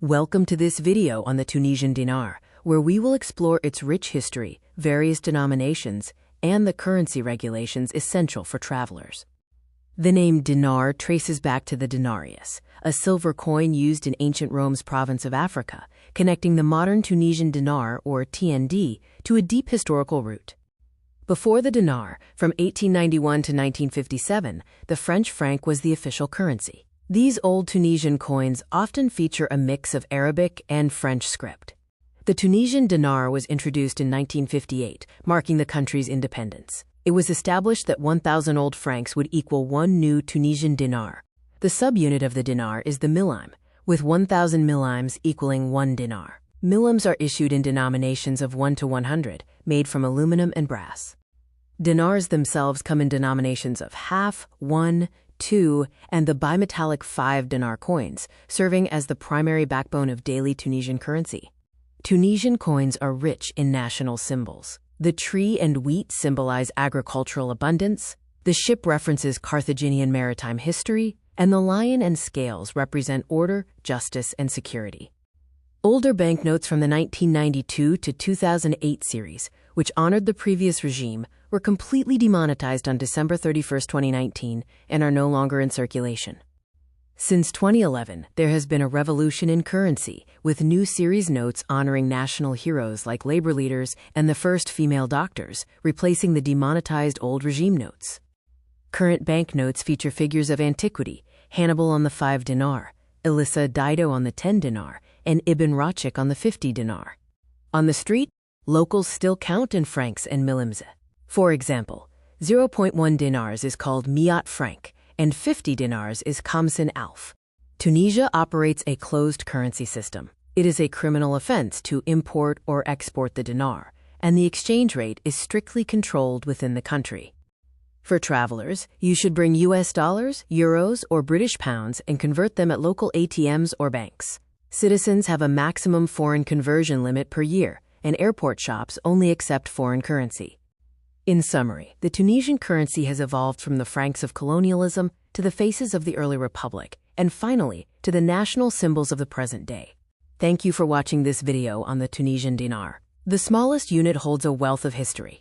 Welcome to this video on the Tunisian dinar, where we will explore its rich history, various denominations, and the currency regulations essential for travelers. The name dinar traces back to the denarius, a silver coin used in ancient Rome's province of Africa, connecting the modern Tunisian dinar, or TND, to a deep historical root. Before the dinar, from 1891 to 1957, the French franc was the official currency. These old Tunisian coins often feature a mix of Arabic and French script. The Tunisian dinar was introduced in 1958, marking the country's independence. It was established that 1,000 old francs would equal one new Tunisian dinar. The subunit of the dinar is the millime, with 1,000 millimes equaling 1 dinar. Millimes are issued in denominations of 1 to 100, made from aluminum and brass. Dinars themselves come in denominations of half, 1, 2, and the bimetallic 5 dinar coins, serving as the primary backbone of daily Tunisian currency. Tunisian coins are rich in national symbols. The tree and wheat symbolize agricultural abundance, the ship references Carthaginian maritime history, and the lion and scales represent order, justice, and security. Older banknotes from the 1992 to 2008 series, which honored the previous regime, were completely demonetized on December 31, 2019, and are no longer in circulation. Since 2011, there has been a revolution in currency, with new series notes honoring national heroes like labor leaders and the first female doctors, replacing the demonetized old regime notes. Current banknotes feature figures of antiquity: Hannibal on the 5 dinar, Elissa Dido on the 10 dinar, and Ibn Rachik on the 50 dinar. On the street, locals still count in francs and millimes. For example, 0.1 dinars is called miat franc, and 50 dinars is kamsin alf. Tunisia operates a closed currency system. It is a criminal offense to import or export the dinar, and the exchange rate is strictly controlled within the country. For travelers, you should bring US dollars, euros, or British pounds and convert them at local ATMs or banks. Citizens have a maximum foreign conversion limit per year, and airport shops only accept foreign currency. In summary, the Tunisian currency has evolved from the francs of colonialism to the faces of the early republic, and finally, to the national symbols of the present day. Thank you for watching this video on the Tunisian dinar. The smallest unit holds a wealth of history.